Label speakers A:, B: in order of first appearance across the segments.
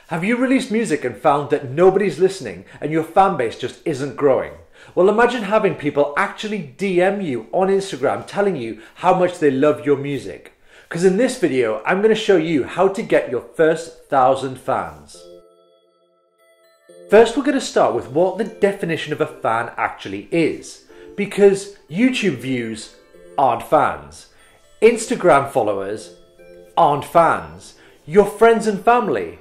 A: Have you released music and found that nobody's listening and your fan base just isn't growing? Well, imagine having people actually DM you on Instagram telling you how much they love your music. Because in this video, I'm going to show you how to get your first 1,000 fans. First, we're going to start with what the definition of a fan actually is. Because YouTube views aren't fans. Instagram followers aren't fans. Your friends and family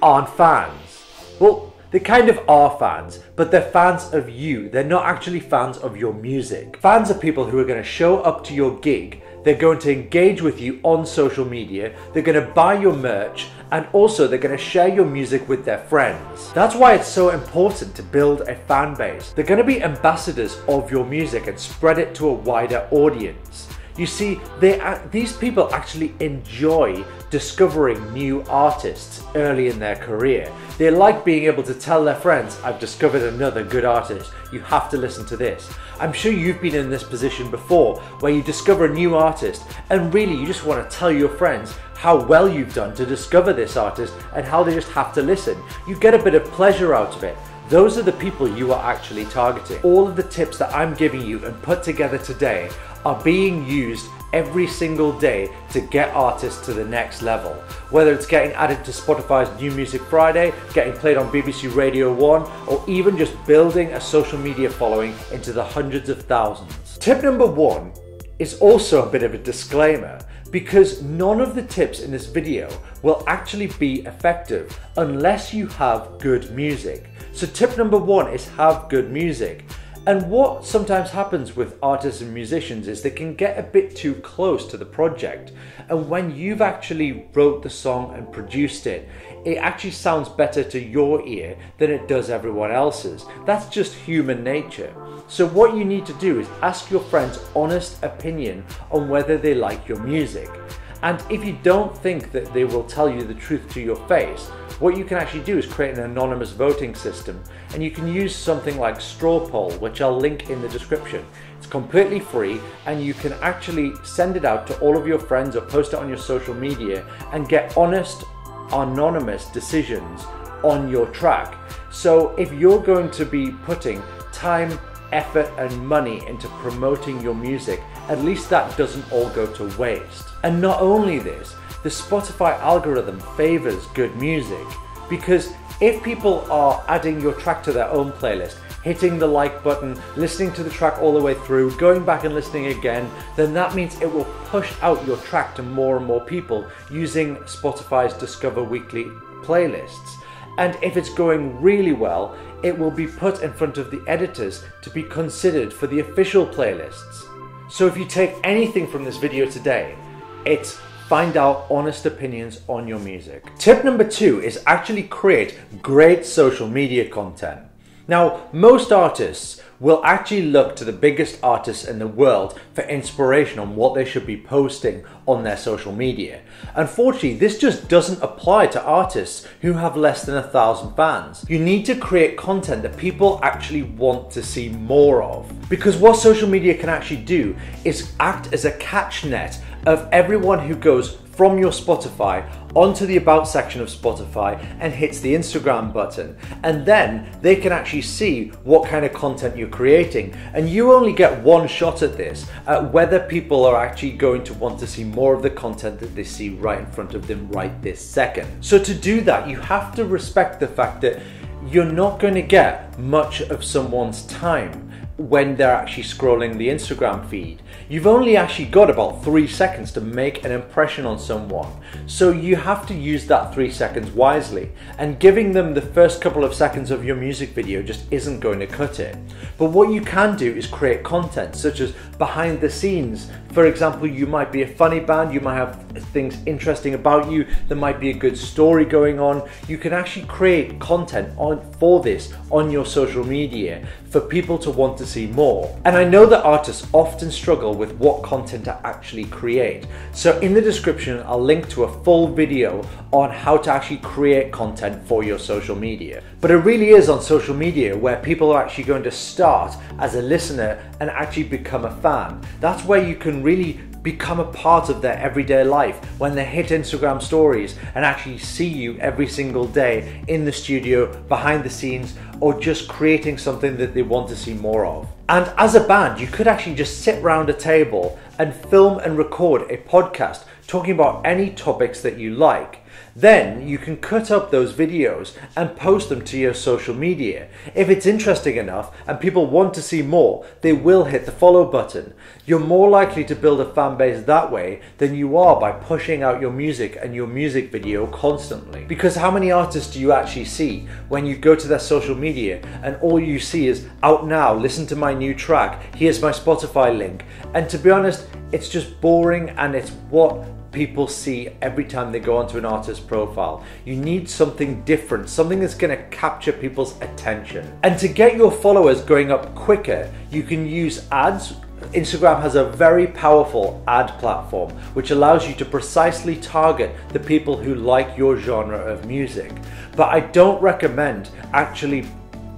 A: aren't fans. Well, they kind of are fans, but they're fans of you. They're not actually fans of your music. Fans are people who are going to show up to your gig. They're going to engage with you on social media. They're going to buy your merch, and also they're going to share your music with their friends. That's why it's so important to build a fan base. They're going to be ambassadors of your music and spread it to a wider audience. You see, these people actually enjoy discovering new artists early in their career. They like being able to tell their friends, I've discovered another good artist, you have to listen to this. I'm sure you've been in this position before, where you discover a new artist and really you just want to tell your friends how well you've done to discover this artist and how they just have to listen. You get a bit of pleasure out of it. Those are the people you are actually targeting. All of the tips that I'm giving you and put together today are being used every single day to get artists to the next level. Whether it's getting added to Spotify's New Music Friday, getting played on BBC Radio 1, or even just building a social media following into the hundreds of thousands. Tip number 1 is also a bit of a disclaimer, because none of the tips in this video will actually be effective unless you have good music. So tip number 1 is have good music. And what sometimes happens with artists and musicians is they can get a bit too close to the project. And when you've actually wrote the song and produced it, it actually sounds better to your ear than it does everyone else's. That's just human nature. So what you need to do is ask your friends' honest opinion on whether they like your music. And if you don't think that they will tell you the truth to your face, what you can actually do is create an anonymous voting system, and you can use something like Strawpoll, which I'll link in the description. It's completely free, and you can actually send it out to all of your friends or post it on your social media and get honest, anonymous decisions on your track. So if you're going to be putting time, effort and money into promoting your music, at least that doesn't all go to waste. And not only this, the Spotify algorithm favors good music, because if people are adding your track to their own playlist, hitting the like button, listening to the track all the way through, going back and listening again, then that means it will push out your track to more and more people using Spotify's Discover Weekly playlists. And if it's going really well, it will be put in front of the editors to be considered for the official playlists. So if you take anything from this video today, it's find out honest opinions on your music. Tip number 2 is actually create great social media content. Now, most artists will actually look to the biggest artists in the world for inspiration on what they should be posting on their social media. Unfortunately, this just doesn't apply to artists who have less than 1,000 fans. You need to create content that people actually want to see more of. Because what social media can actually do is act as a catch net of everyone who goes from your Spotify onto the About section of Spotify and hits the Instagram button. And then they can actually see what kind of content you're creating. And you only get one shot at this, at whether people are actually going to want to see more of the content that they see right in front of them right this second. So to do that, you have to respect the fact that you're not going to get much of someone's time when they're actually scrolling the Instagram feed. You've only actually got about 3 seconds to make an impression on someone. So you have to use that 3 seconds wisely, and giving them the first couple of seconds of your music video just isn't going to cut it. But what you can do is create content such as behind the scenes. For example, you might be a funny band, you might have things interesting about you, there might be a good story going on. You can actually create content for this on your social media for people to want to see more. And I know that artists often struggle with what content to actually create. So in the description, I'll link to a full video on how to actually create content for your social media. But it really is on social media where people are actually going to start as a listener and actually become a fan. That's where you can really become a part of their everyday life when they hit Instagram stories and actually see you every single day in the studio, behind the scenes, or just creating something that they want to see more of. And as a band, you could actually just sit around a table and film and record a podcast talking about any topics that you like. Then you can cut up those videos and post them to your social media. If it's interesting enough and people want to see more, they will hit the follow button. You're more likely to build a fan base that way than you are by pushing out your music and your music video constantly. Because how many artists do you actually see when you go to their social media and all you see is out now, listen to my new track, here's my Spotify link. And to be honest, it's just boring, and it's what people see every time they go onto an artist's profile. You need something different, something that's going to capture people's attention. And to get your followers going up quicker, you can use ads. Instagram has a very powerful ad platform which allows you to precisely target the people who like your genre of music. But I don't recommend actually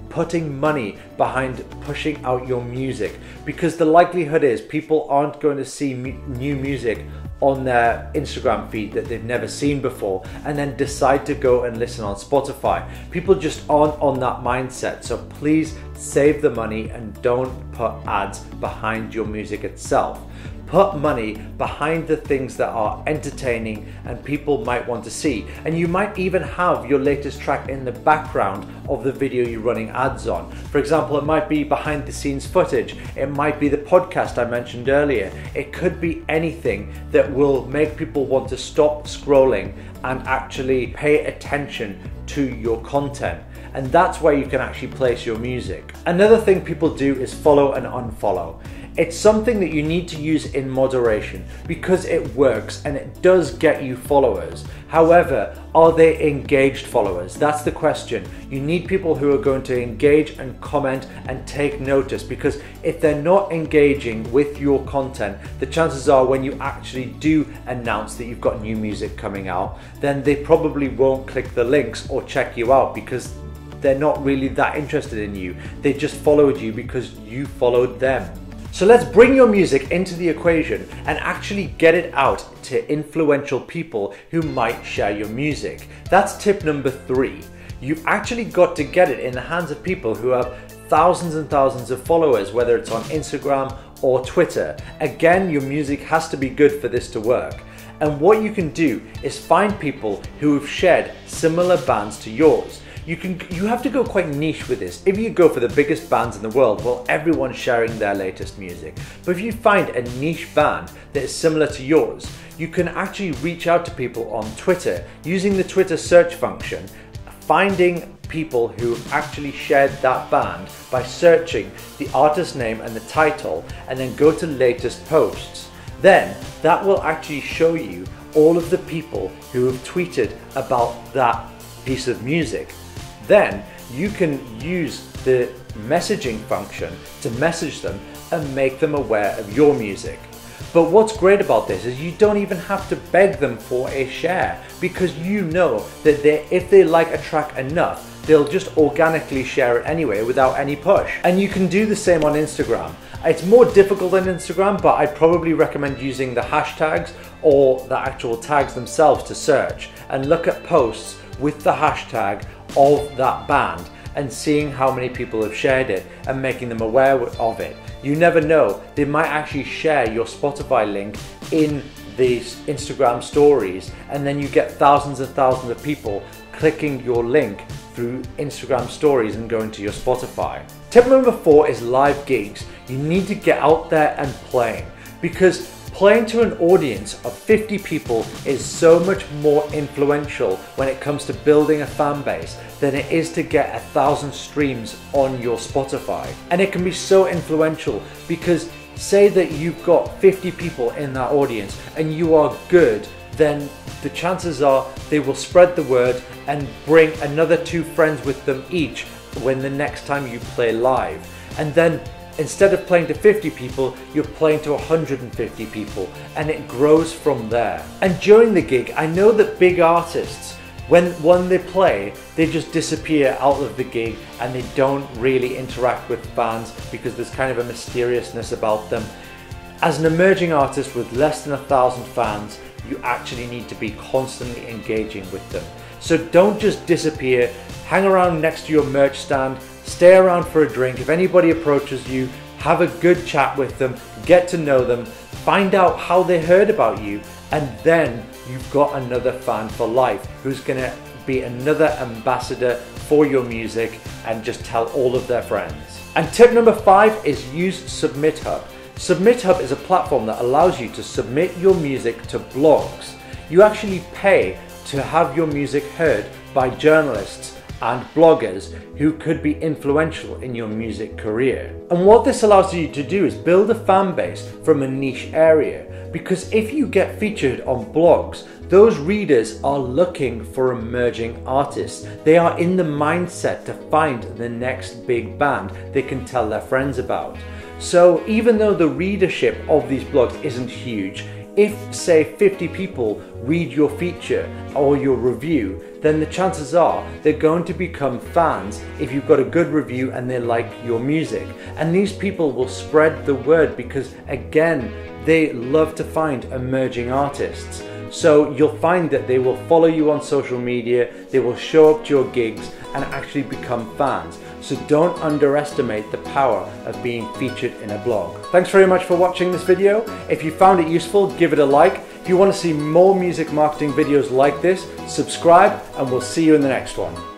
A: putting money behind pushing out your music, because the likelihood is people aren't going to see new music on their Instagram feed that they've never seen before and then decide to go and listen on Spotify. People just aren't on that mindset, so please save the money and don't put ads behind your music itself. Put money behind the things that are entertaining and people might want to see. And you might even have your latest track in the background of the video you're running ads on. For example, it might be behind the scenes footage. It might be the podcast I mentioned earlier. It could be anything that will make people want to stop scrolling and actually pay attention to your content. And that's where you can actually place your music. Another thing people do is follow and unfollow. It's something that you need to use in moderation because it works and it does get you followers. However, are they engaged followers? That's the question. You need people who are going to engage and comment and take notice, because if they're not engaging with your content, the chances are when you actually do announce that you've got new music coming out, then they probably won't click the links or check you out because they're not really that interested in you. They just followed you because you followed them. So let's bring your music into the equation and actually get it out to influential people who might share your music. That's tip number 3. You've actually got to get it in the hands of people who have thousands and thousands of followers, whether it's on Instagram or Twitter. Again, your music has to be good for this to work. And what you can do is find people who have shared similar bands to yours. You have to go quite niche with this. If you go for the biggest bands in the world, well, everyone's sharing their latest music. But if you find a niche band that is similar to yours, you can actually reach out to people on Twitter using the Twitter search function, finding people who actually shared that band by searching the artist name and the title, and then go to latest posts. Then that will actually show you all of the people who have tweeted about that piece of music. Then you can use the messaging function to message them and make them aware of your music. But what's great about this is you don't even have to beg them for a share, because you know that if they like a track enough, they'll just organically share it anyway without any push. And you can do the same on Instagram. It's more difficult on Instagram, but I'd probably recommend using the hashtags or the actual tags themselves to search and look at posts with the hashtag of that band and seeing how many people have shared it and making them aware of it. You never know, they might actually share your Spotify link in these Instagram stories, and then you get thousands and thousands of people clicking your link through Instagram stories and going to your Spotify. Tip number 4 is live gigs. You need to get out there and playing, because playing to an audience of 50 people is so much more influential when it comes to building a fan base than it is to get 1,000 streams on your Spotify. And it can be so influential because say that you've got 50 people in that audience and you are good, then the chances are they will spread the word and bring another 2 friends with them each when the next time you play live. And then instead of playing to 50 people, you're playing to 150 people, and it grows from there. And during the gig, I know that big artists, when they play, they just disappear out of the gig and they don't really interact with fans because there's kind of a mysteriousness about them. As an emerging artist with less than 1,000 fans, you actually need to be constantly engaging with them. So don't just disappear, hang around next to your merch stand, stay around for a drink. If anybody approaches you, have a good chat with them, get to know them, find out how they heard about you, and then you've got another fan for life who's gonna be another ambassador for your music and just tell all of their friends. And tip number 5 is use Submithub. Submithub is a platform that allows you to submit your music to blogs. You actually pay to have your music heard by journalists and bloggers who could be influential in your music career. And what this allows you to do is build a fan base from a niche area, because if you get featured on blogs, those readers are looking for emerging artists. They are in the mindset to find the next big band they can tell their friends about. So even though the readership of these blogs isn't huge, if say 50 people read your feature or your review, then the chances are they're going to become fans if you've got a good review and they like your music. And these people will spread the word because, again, they love to find emerging artists. So you'll find that they will follow you on social media, they will show up to your gigs and actually become fans. So don't underestimate the power of being featured in a blog. Thanks very much for watching this video. If you found it useful, give it a like. If you want to see more music marketing videos like this, subscribe, and we'll see you in the next one.